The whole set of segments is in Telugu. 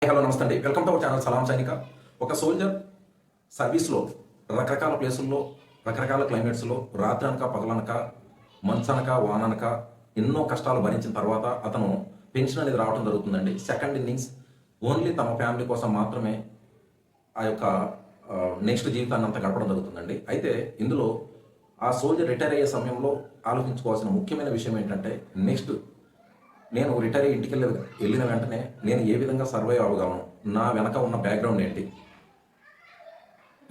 హలో నమస్తే అండి, వెల్కమ్ టు అవర్ ఛానల్ సలాం సైనిక. ఒక సోల్జర్ సర్వీస్లో రకరకాల ప్లేసుల్లో రకరకాల క్లైమేట్స్లో రాత్రనక పగలనక మంచనక వాననక ఎన్నో కష్టాలు భరించిన తర్వాత అతను పెన్షన్ అనేది రావడం జరుగుతుందండి. సెకండ్ ఇన్నింగ్స్ ఓన్లీ తమ ఫ్యామిలీ కోసం మాత్రమే ఆ యొక్క నెక్స్ట్ జీవితాన్ని అంతా గడపడం జరుగుతుందండి. అయితే ఇందులో ఆ సోల్జర్ రిటైర్ అయ్యే సమయంలో ఆలోచించుకోవాల్సిన ముఖ్యమైన విషయం ఏంటంటే, నెక్స్ట్ నేను రిటైర్ అయ్యి ఇంటికి వెళ్ళిన వెంటనే నేను ఏ విధంగా సర్వైవ్ అవ్వగలను, నా వెనక ఉన్న బ్యాక్గ్రౌండ్ ఏంటి,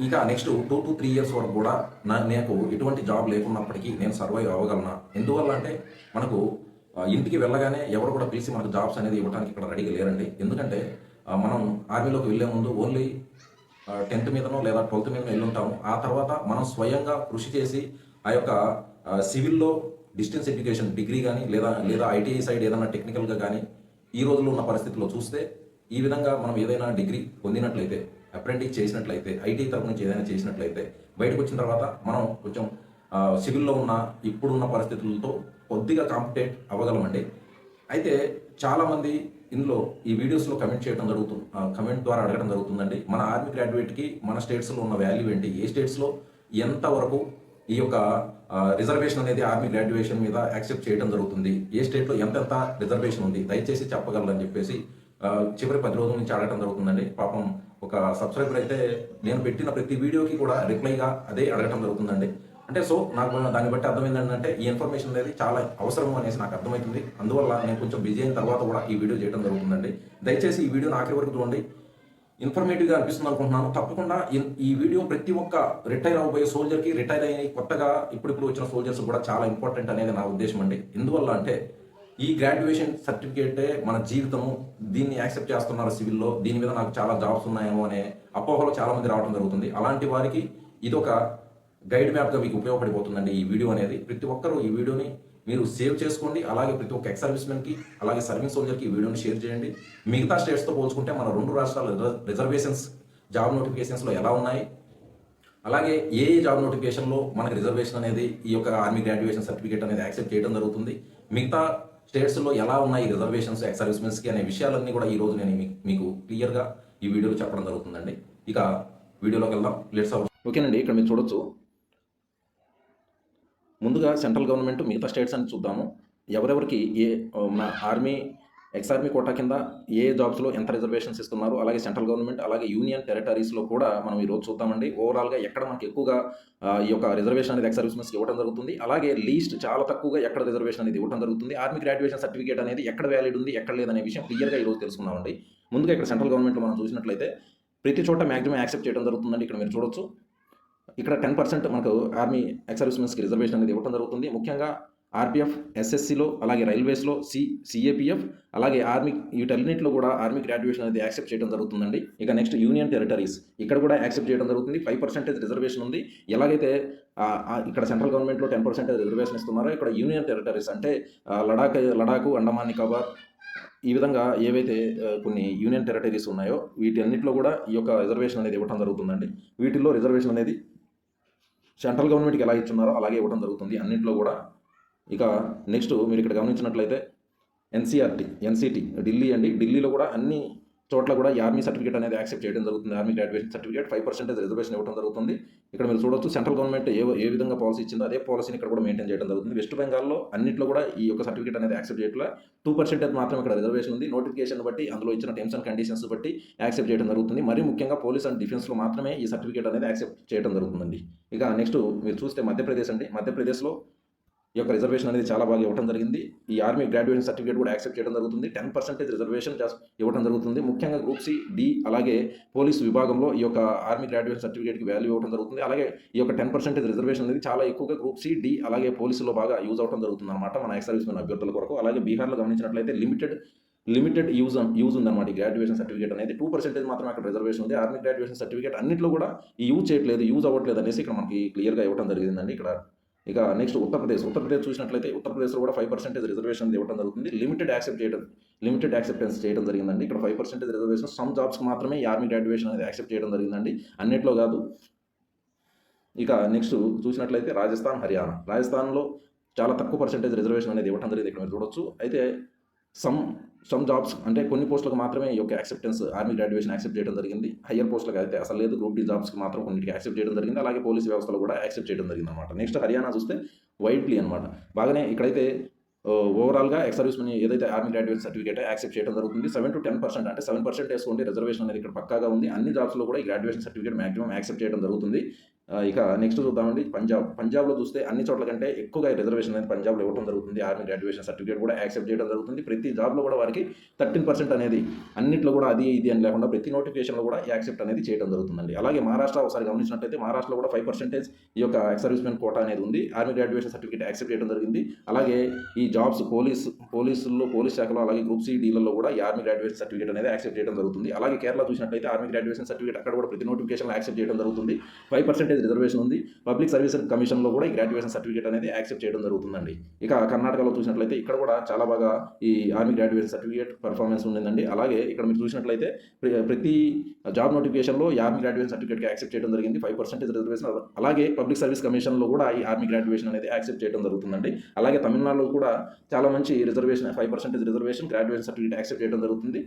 ఇక నెక్స్ట్ 2 to 3 ఇయర్స్ వరకు కూడా నాకు ఎటువంటి జాబ్ లేకున్నప్పటికీ నేను సర్వైవ్ అవ్వగలనా. ఎందువల్ల అంటే మనకు ఇంటికి వెళ్ళగానే ఎవరు కూడా పిలిచి మనకు జాబ్స్ అనేది ఇవ్వడానికి ఇక్కడ రెడీగా లేరండి. ఎందుకంటే మనం ఆర్మీలోకి వెళ్ళే ముందు ఓన్లీ 10th మీదనో లేదా 12th మీదనో వెళ్ళి ఉంటాము. ఆ తర్వాత మనం స్వయంగా కృషి చేసి ఆ యొక్క సివిల్లో డిస్టెన్స్ ఎడ్యుకేషన్ డిగ్రీ కానీ లేదా లేదా ఐటీఐ సైడ్ ఏదైనా టెక్నికల్గా కానీ ఈ రోజుల్లో ఉన్న పరిస్థితుల్లో చూస్తే ఈ విధంగా మనం ఏదైనా డిగ్రీ పొందినట్లయితే, అప్రెంటిస్ చేసినట్లయితే, ఐటీ తరపు నుంచి ఏదైనా చేసినట్లయితే బయటకు వచ్చిన తర్వాత మనం కొంచెం సివిల్లో ఉన్న ఇప్పుడున్న పరిస్థితులతో కొద్దిగా కాంపిటేట్ అవ్వగలమండి. అయితే చాలామంది ఇందులో ఈ వీడియోస్లో కమెంట్ ద్వారా అడగడం జరుగుతుందండి, మన ఆర్మీ గ్రాడ్యుయేట్కి మన స్టేట్స్లో ఉన్న వాల్యూ ఏంటి, ఏ స్టేట్స్లో ఎంతవరకు ఈ యొక్క రిజర్వేషన్ అనేది ఆర్మీ గ్రాడ్యుయేషన్ మీద యాక్సెప్ట్ చేయడం జరుగుతుంది, ఏ స్టేట్లో ఎంతెంత రిజర్వేషన్ ఉంది, దయచేసి చెప్పగలరని చెప్పేసి చివరి 10 రోజుల నుంచి అడగడం జరుగుతుందండి. పాపం ఒక సబ్స్క్రైబర్ అయితే నేను పెట్టిన ప్రతి వీడియోకి కూడా రిప్లైగా అదే అడగడం జరుగుతుందండి. అంటే సో నాకు దాన్ని బట్టి అర్థమైంది ఏంటంటే ఈ ఇన్ఫర్మేషన్ అనేది చాలా అవసరం అనేసి నాకు అర్థమవుతుంది. అందువల్ల నేను కొంచెం బిజీ అయిన తర్వాత కూడా ఈ వీడియో చేయడం జరుగుతుందండి. దయచేసి ఈ వీడియోని ఆఖరి వరకు చూడండి, ఇన్ఫర్మేటివ్గా అనిపిస్తుంది అనుకుంటున్నాను. తప్పకుండా ఈ వీడియో ప్రతి ఒక్క రిటైర్ అవబోయే సోల్జర్కి, రిటైర్ అయ్యి కొత్తగా ఇప్పుడు వచ్చిన సోల్జర్స్ కూడా చాలా ఇంపార్టెంట్ అనేది నా ఉద్దేశం అండి. ఎందువల్ల అంటే ఈ గ్రాడ్యుయేషన్ సర్టిఫికేటే మన జీవితము, దీన్ని యాక్సెప్ట్ చేస్తున్నారు సివిల్లో, దీని మీద నాకు చాలా జాబ్స్ ఉన్నాయేమో అనే అపోహలో చాలా మంది రావడం జరుగుతుంది. అలాంటి వారికి ఇది ఒక గైడ్ మ్యాప్గా మీకు ఉపయోగపడిపోతుందండి ఈ వీడియో అనేది. ప్రతి ఒక్కరూ ఈ వీడియోని మీరు సేవ్ చేసుకోండి. అలాగే ప్రతి ఒక్క ఎక్స్ సర్వీస్మెన్కి అలాగే సర్వీస్ సోల్జర్కి ఈ వీడియోని షేర్ చేయండి. మిగతా స్టేట్స్తో పోల్చుకుంటే మన 2 రాష్ట్రాల రిజర్వేషన్స్ జాబ్ నోటిఫికేషన్స్లో ఎలా ఉన్నాయి, అలాగే ఏ జాబ్ నోటిఫికేషన్లో మనకి రిజర్వేషన్ అనేది ఈ యొక్క ఆర్మీ గ్రాడ్యుయేషన్ సర్టిఫికేట్ అనేది యాక్సెప్ట్ చేయడం జరుగుతుంది, మిగతా స్టేట్స్లో ఎలా ఉన్నాయి రిజర్వేషన్స్ ఎక్స్ సర్వీస్మెన్స్కి అనే విషయాలన్నీ కూడా ఈరోజు నేను మీకు క్లియర్గా ఈ వీడియోలో చెప్పడం జరుగుతుందండి. ఇక వీడియోలోకి వెళ్దాం, లెట్స్. ఓకేనండి, ఇక్కడ మీరు చూడొచ్చు. ముందుగా సెంట్రల్ గవర్నమెంట్ మిగతా స్టేట్స్ అని చూద్దాము. ఎవరెవరికి మన ఆర్మీ ఎక్స్ ఆర్మీ కోటా కింద ఏ జాబ్స్లో ఎంత రిజర్వేషన్స్ ఇస్తున్నారు, అలాగే సెంట్రల్ గవర్నమెంట్ అలాగే యూనియన్ టెరిటరీస్లో కూడా మనం ఈరోజు చూద్దామండి. ఓవరాల్గా ఎక్కడ మనకి ఎక్కువగా ఈ యొక్క రిజర్వేషన్ అనేది ఎక్స్ సర్వీస్మెన్స్కి ఇవ్వడం జరుగుతుంది, అలాగే లీస్ట్ చాలా తక్కువగా ఎక్కడ రిజర్వేషన్ అనేది ఇవ్వడం జరుగుతుంది, ఆర్మీ గ్రాడ్యుయేషన్ సర్టిఫికేట్ అనేది ఎక్కడ వ్యాలిడ్ ఉంది ఎక్కడ లేదనే విషయం క్లియర్గా ఈరోజు తెలుసుకున్నామండి. ముందుగా ఇక్కడ సెంట్రల్ గవర్నమెంట్లో మనం చూసినట్లయితే ప్రతి చోట మ్యాక్సిమం యాక్సెప్ట్ చేయడం జరుగుతుందండి. ఇక్కడ మీరు చూడొచ్చు, ఇక్కడ 10% మనకు ఆర్మీ ఎక్స్ సర్వీస్మెన్స్కి రిజర్వేషన్ అనేది ఇవ్వడం జరుగుతుంది. ముఖ్యంగా ఆర్పిఎఫ్, ఎస్ఎస్సిలో, అలాగే రైల్వేస్లో, సిఏపిఎఫ్, అలాగే ఆర్మీ, వీటన్నింటిలో కూడా ఆర్మీ గ్రాడ్యుయేషన్ అనేది యాక్సెప్ట్ చేయడం జరుగుతుందండి. ఇక నెక్స్ట్ యూనియన్ టెరిటరీస్, ఇక్కడ కూడా యాక్సెప్ట్ చేయడం జరుగుతుంది. 5% రిజర్వేషన్ ఉంది. ఎలాగైతే ఇక్కడ సెంట్రల్ గవర్నమెంట్లో 10% రిజర్వేషన్ ఇస్తున్నారో, ఇక్కడ యూనియన్ టెరిటరీస్ అంటే లడాకు, అండమాన్ నికోబార్, ఈ విధంగా ఏవైతే కొన్ని యూనియన్ టెరిటరీస్ ఉన్నాయో వీటన్నిటిలో కూడా ఈ యొక్క రిజర్వేషన్ అనేది ఇవ్వడం జరుగుతుందండి. వీటిల్లో రిజర్వేషన్ అనేది సెంట్రల్ గవర్నమెంట్కి ఎలా ఇచ్చున్నారో అలాగే ఇవ్వడం జరుగుతుంది అన్నింటిలో కూడా. ఇక నెక్స్ట్ మీరు ఇక్కడ గమనించినట్లయితే ఎన్సిటి ఢిల్లీ అండి. ఢిల్లీలో కూడా అన్ని చోట్ల కూడా ఈ ఆర్మీ సర్టిఫికేట్ అనేది యాక్సెప్ట్ చేయడం జరుగుతుంది. ఆర్మీ గ్రాడ్యుయేషన్ సర్టిఫికేట్ 5% రిజర్వేషన్ ఇవ్వడం జరుగుతుంది. ఇక్కడ మీరు చూడొచ్చు, సెంట్రల్ గవర్నమెంట్ ఏ విధంగా పాలసీ ఇచ్చిందో అదే పాలసీని ఇక్కడ కూడా మెయింటైన్ చేయడం జరుగుతుంది. వెస్ట్ బెంగాల్లో అన్నింటిలో కూడా ఈ యొక్క సర్టిఫికేట్ అనేది యాక్సెప్ట్ చేయట్లా. 2% మాత్రం ఇక్కడ రిజర్వేషన్ ఉంది. నోటిఫికేషన్ బట్టి, అందులో ఇచ్చిన టర్మ్స్ అండ్ కండిషన్స్ బట్టి యాక్సెప్ట్ చేయడం జరుగుతుంది. మరీ ముఖ్యంగా పోలీస్ అండ్ డిఫెన్స్లో మాత్రమే ఈ సర్టిఫికేట్ అనేది యాక్సెప్ట్ చేయడం జరుగుతుందండి. ఇక నెక్స్ట్ మీరు చూస్తే మధ్యప్రదేశ్ అండి. మధ్యప్రదేశ్లో ఈ యొక్క రిజర్వేషన్ అనేది చాలా బాగా ఇవ్వడం జరిగింది. ఈ ఆర్మీ గ్రాడ్యుయేషన్ సర్టిఫికేట్ కూడా యాక్సెప్ట్ చేయడం జరుగుతుంది. 10% రిజర్వేషన్ ఇవ్వడం జరుగుతుంది. ముఖ్యంగా గ్రూప్ సి, డి, అలాగే పోలీస్ విభాగంలో ఈ యొక్క ఆర్మీ గ్రాడ్యుయేషన్ సర్టిఫికేట్కి వాల్యూ ఇవ్వడం జరుగుతుంది. అలాగే ఈ యొక్క 10% రిజర్వేషన్ అనేది చాలా ఎక్కువగా గ్రూప్ సి, డి, అలాగే పోలీసులో బాగా యూజ్ అవడం జరుగుతుంది అనమాట మన ఎక్స్ సర్వీస్మెన్ అభ్యర్థుల కొరకు. అలాగే బీహార్లో గమనించినట్లయితే లిమిటెడ్ యూజ్ ఉందన్నమాట ఈ గ్రాడ్యుయేషన్ సర్టిఫికేట్ అనేది. 2% మాత్రం అక్కడ రిజర్వేషన్ ఉంది. ఆర్మీ గ్రాడ్యుయేషన్ సర్టిఫికేట్ అన్నింటిలో కూడా ఈ యూజ్ అవ్వట్లేదు అనేసి ఇక్కడ మనకి క్లియర్గా ఇవ్వడం జరిగిందండి ఇక్కడ. ఇక నెక్స్ట్ ఉత్తరప్రదేశ్ చూసినట్లయితే ఉత్తరప్రదేశ్లో కూడా 5% రిజర్వేషన్ ఇవ్వడం జరుగుతుంది. లిమిటెడ్ యాక్సెప్టెన్స్ చేయడం జరిగిందండి. ఇక్కడ 5% రిజర్వేషన్ సమ్ జాబ్స్కి మాత్రమే ఈ ఆర్మీ గ్రాడ్యుయేషన్ అనేది యాక్సెప్ట్ చేయడం జరిగిందండి, అన్నిట్లో కాదు. ఇక నెక్స్ట్ చూసినట్లయితే రాజస్థాన్లో చాలా తక్కువ పర్సెంటేజ్ రిజర్వేషన్ అనేది ఇవ్వడం జరిగింది. ఇక్కడ మీరు చూడొచ్చు. అయితే సమ్ జాబ్స్ అంటే కొన్ని పోస్టులకు మాత్రమే ఈ యొక్క యాక్సెప్టెన్స్ ఆర్మీ గ్రాడ్యుయేషన్ యాక్సెప్ట్ చేయడం జరిగింది. హయ్యర్ పోస్టులకు అయితే అసలు లేదు. గ్రూప్ డి జాబ్స్కి మాత్రం కొన్నిటికి యాక్సెప్ట్ చేయడం జరిగింది. అలాగే పోలీస్ వ్యవస్థలో కూడా యాక్సెప్ట్ చేయడం జరిగింది అనమాట. నెక్స్ట్ హర్యానా చూస్తే వైడ్లీ అనమాట. బాగానే ఇక్కడైతే ఓవరాల్గా ఎక్స్ సర్వీస్మెన్ ఏదైతే ఆర్మీ గ్రాడ్యుయేట్ సర్టిఫికేట్ యాక్సెప్ట్ చేయడం జరుగుతుంది. 7 to 10% అంటే 7% వేసుకోండి. రిజర్వేషన్ అనేది ఇక్కడ పక్కాగా ఉంది. అన్ని జాబ్స్లో కూడా ఈ గ్రాడ్యుయేషన్ సర్టిఫికేట్ మాక్సిమం యాక్సెప్ట్ చేయడం జరుగుతుంది. ఇక నెక్స్ట్ చూద్దామండి పంజాబ్లో చూస్తే అన్ని చోట్ల కంటే ఎక్కువగా రిజర్వేషన్ అనేది పంజాబ్లో ఇవ్వడం జరుగుతుంది. ఆర్మీ గ్రాడ్యుయేషన్ సర్టిఫికేట్ కూడా యాక్సెప్ట్ చేయడం జరుగుతుంది. ప్రతి జాబ్లో కూడా వారికి 13% అనేది అన్నింటిలో కూడా అది ఇది అని లేకుండా ప్రతి నోటిఫికేషన్లో కూడా యాక్సెప్ట్ అనేది చేయడం జరుగుతుందండి. అలాగే మహారాష్ట్ర ఒకసారి గమనించినట్టయితే మహారాష్ట్రలో కూడా 5% ఈ యొక్క ఎక్స్ సర్వీస్మెన్ కోటా అనేది ఉంది. ఆర్మీ గ్రాడ్యుయేషన్ సర్టిఫికేట్ యాక్సెప్ట్ చేయడం జరిగింది. అలాగే ఈ జాబ్స్ పోలీస్ శాఖలో అలాగే గ్రూప్ సి డీలలో కూడా ఈ ఆర్మీ గ్రాడ్యుయేషన్ సర్టిఫికేట్ అనేది యాక్సెప్ట్ చేయడం జరుగుతుంది. అలాగే కేరళ చూసినట్టయితే ఆర్మీ గ్రాడ్యుయేషన్ సర్టిఫికేట్ అక్కడ కూడా ప్రతి నోటిఫికేషన్లో యాక్సెప్ట్ చేయడం జరుగుతుంది. 5% రిజర్వేషన్ ఉంది. పబ్లిక్ సర్వీస్ కమిషన్లో కూడా ఈ గ్రాడ్యుయేషన్ సర్టిఫికేట్ అనేది యాక్సెప్ట్ చేయడం జరుగుతుందండి. ఇక కర్ణాటకలో చూసినట్లయితే ఇక్కడ కూడా చాలా బాగా ఈ ఆర్మీ గ్రాడ్యుయేషన్ సర్టిఫికేట్ పర్ఫార్మెన్స్ ఉండిందండి. అలాగే ఇక్కడ మీరు చూసినట్లయితే ప్రతి జాబ్ నోటిఫికేషన్లో ఈ ఆర్మీ గ్రాడ్యుయేషన్ సర్టిఫికేట్కి యాక్సెప్ట్ చేయడం జరిగింది. 5% రిజర్వేషన్. అలాగే పబ్లిక్ సర్వీస్ కమిషన్లో కూడా ఈ ఆర్మీ గ్రాడ్యుయేషన్ అనేది యాక్సెప్ట్ చేయడం జరుగుతుందండి. అలాగే తమిళనాడులో కూడా చాలా మంచి reservation 5% reservation graduation certificate accept చేయడం జరుగుతుంది.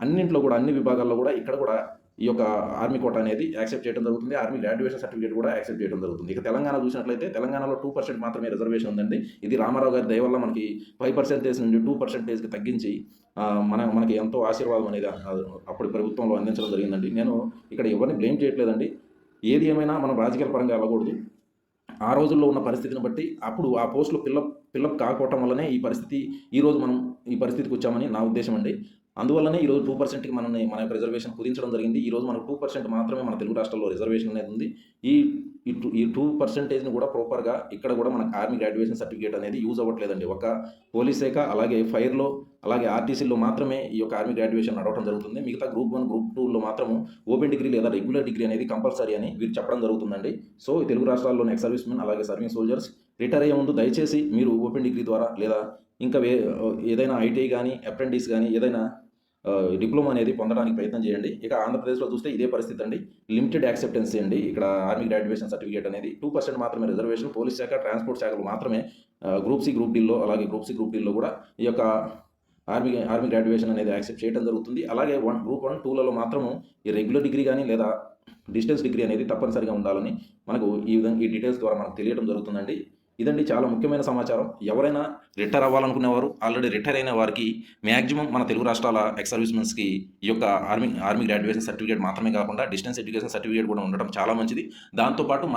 అన్నింట్లో కూడా అన్ని విభాగాల్లో కూడా ఇక్కడ కూడా ఈ యొక్క ఆర్మీ కోట అనేది యాక్సెప్ట్ చేయడం జరుగుతుంది. ఆర్మీ గ్రాడ్యుయేషన్ సర్టిఫికేట్ కూడా యాక్సెప్ట్ చేయడం జరుగుతుంది. ఇక తెలంగాణ చూసినట్లయితే తెలంగాణలో 2% మాత్రమే రిజర్వేషన్ ఉందండి. ఇది రామారావు గారి దయ వల్ల మనకి 5% నుండి 2%కి తగ్గించి మనకి ఎంతో ఆశీర్వాదం అనేది అప్పటి ప్రభుత్వంలో అందించడం జరిగిందండి. నేను ఇక్కడ ఎవరిని బ్లేమ్ చేయట్లేదండి. ఏది ఏమైనా మనం రాజకీయ పరంగా వెళ్ళకూడదు. ఆ రోజుల్లో ఉన్న పరిస్థితిని బట్టి అప్పుడు ఆ పోస్టులు ఫిల్లప్ కాకపోవటం వల్లనే ఈరోజు మనం ఈ పరిస్థితికి వచ్చామని నా ఉద్దేశం అండి. అందువల్లనే ఈరోజు 2%కి మన యొక్క రిజర్వేషన్ కుదించడం జరిగింది. ఈరోజు మనకు 2% మాత్రమే మన తెలుగు రాష్ట్రాల్లో రిజర్వేషన్ అనేది ఉంది. ఈ 2%ని కూడా ప్రాపర్గా ఇక్కడ కూడా మనకు ఆర్మీ గ్రాడ్యుయేషన్ సర్టిఫికేట్ అనేది యూజ్ అవ్వట్లేదండి. ఒక పోలీస్ శాఖ అలాగే ఫైర్లో అలాగే ఆర్టీసీలో మాత్రమే ఈ యొక్క ఆర్మీ గ్రాడ్యుయేషన్ నడవడం జరుగుతుంది. మిగతా గ్రూప్ 1 గ్రూప్ 2లో మాత్రము ఓపెన్ డిగ్రీ లేదా రెగ్యులర్ డిగ్రీ అనేది కంపల్సరీ అని వీరు చెప్పడం జరుగుతుందండి. సో తెలుగు రాష్ట్రాల్లోని ఎక్స్ సర్వీస్మెన్ అలాగే సర్వింగ్ సోల్జర్స్ రిటైర్ అయ్యే ముందు దయచేసి మీరు ఓపెన్ డిగ్రీ ద్వారా లేదా ఇంకా ఏదైనా ఐటీఐ కానీ అప్రెంటిస్ కానీ ఏదైనా డిప్లొమా అనేది పొందడానికి ప్రయత్నం చేయండి. ఇక ఆంధ్రప్రదేశ్లో చూస్తే ఇదే పరిస్థితి అండి. లిమిటెడ్ యాక్సెప్టెన్సీ అండి. ఇక్కడ ఆర్మీ గ్రాడ్యుయేషన్ సర్టిఫికేట్ అనేది 2% మాత్రమే రిజర్వేషన్. పోలీస్ శాఖ ట్రాన్స్పోర్ట్ శాఖలు మాత్రమే గ్రూప్ సి గ్రూప్ డీల్లో అలాగే గ్రూప్ సి గ్రూప్ డీల్లో కూడా ఈ యొక్క ఆర్మీ గ్రాడ్యుయేషన్ అనేది యాక్సెప్ట్ చేయడం జరుగుతుంది. అలాగే గ్రూప్ 1 2లలో మాత్రము ఈ రెగ్యులర్ డిగ్రీ కానీ లేదా డిస్టెన్స్ డిగ్రీ అనేది తప్పనిసరిగా ఉండాలని మనకు ఈ డీటెయిల్స్ ద్వారా మనకు తెలియడం జరుగుతుందండి. ఇదండి చాలా ముఖ్యమైన సమాచారం. ఎవరైనా రిటైర్ అవ్వాలనుకునేవారు ఆల్రెడీ రిటైర్ అయిన వారికి మ్యాక్సిమం మన తెలుగు రాష్ట్రాల ఎక్స్ సర్వీస్మెన్స్కి ఈ యొక్క ఆర్మీ గ్రాడ్యుయేషన్ సర్టిఫికేట్ మాత్రమే కాకుండా డిస్టెన్స్ ఎడ్యుకేషన్ సర్టిఫికేట్ కూడా ఉండడం చాలా మంచిది. దాంతోపాటు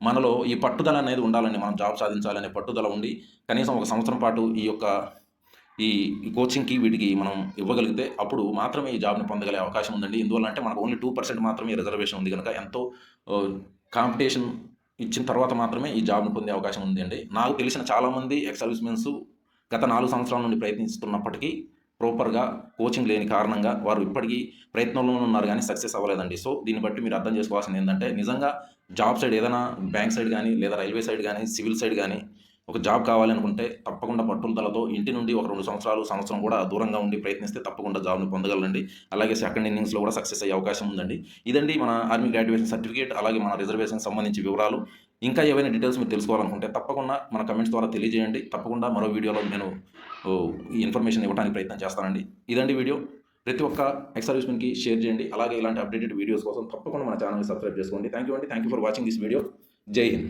మనలో ఈ పట్టుదల అనేది ఉండాలండి. మనం జాబ్ సాధించాలనే పట్టుదల ఉండి కనీసం 1 సంవత్సరం పాటు ఈ కోచింగ్కి వీటికి మనం ఇవ్వగలిగితే అప్పుడు మాత్రమే ఈ జాబ్ని పొందగలే అవకాశం ఉందండి. ఎందువల్ల అంటే మనకు ఓన్లీ 2% మాత్రమే రిజర్వేషన్ ఉంది కనుక ఎంతో కాంపిటీషన్ ఇచ్చిన తర్వాత మాత్రమే ఈ జాబ్ను పొందే అవకాశం ఉంది అండి. నాకు తెలిసిన చాలామంది ఎక్స్ సర్వీస్మెన్స్ గత 4 సంవత్సరాల నుండి ప్రయత్నిస్తున్నప్పటికీ ప్రాపర్గా కోచింగ్ లేని కారణంగా వారు ఇప్పటికీ ప్రయత్నంలో ఉన్నారు కానీ సక్సెస్ అవ్వలేదండి. సో దీన్ని బట్టి మీరు అర్థం చేసుకోవాల్సింది ఏంటంటే నిజంగా జాబ్ సైడ్ ఏదైనా బ్యాంక్ సైడ్ కానీ లేదా రైల్వే సైడ్ కానీ సివిల్ సైడ్ కానీ ఒక జాబ్ కావాలనుకుంటే తప్పకుండా పట్టుదలతో ఇంటి నుండి ఒక 2 సంవత్సరాలు సంవత్సరం కూడా దూరంగా ఉండి ప్రయత్నిస్తే తప్పకుండా జాబ్ని పొందగలండి. అలాగే సెకండ్ ఇన్నింగ్స్లో కూడా సక్సెస్ అయ్యే అవకాశం ఉందండి. ఇదండి మన ఆర్మీ గ్రాడ్యుయేషన్ సర్టిఫికేట్ అలాగే మన రిజర్వేషన్ సంబంధించి వివరాలు. ఇంకా ఏవైనా డీటెయిల్స్ మీరు తెలుసుకోవాలనుకుంటే తప్పకుండా మన కమెంట్స్ ద్వారా తెలియజేయండి. తప్పకుండా మరో వీడియోలో నేను ఈ ఇన్ఫర్మేషన్ ఇవ్వడానికి ప్రయత్నం చేస్తానండి. ఇదండి వీడియో. ప్రతి ఒక్క ఎక్స్ సర్వీస్మెన్కి షేర్ చేయండి. అలాగే ఇలాంటి అప్డేటెడ్ వీడియోస్ కోసం తప్పకుండా మన ఛానల్ని సబ్స్క్రైబ్ చేసుకోండి. Thank you for watching this video. జై హింద్.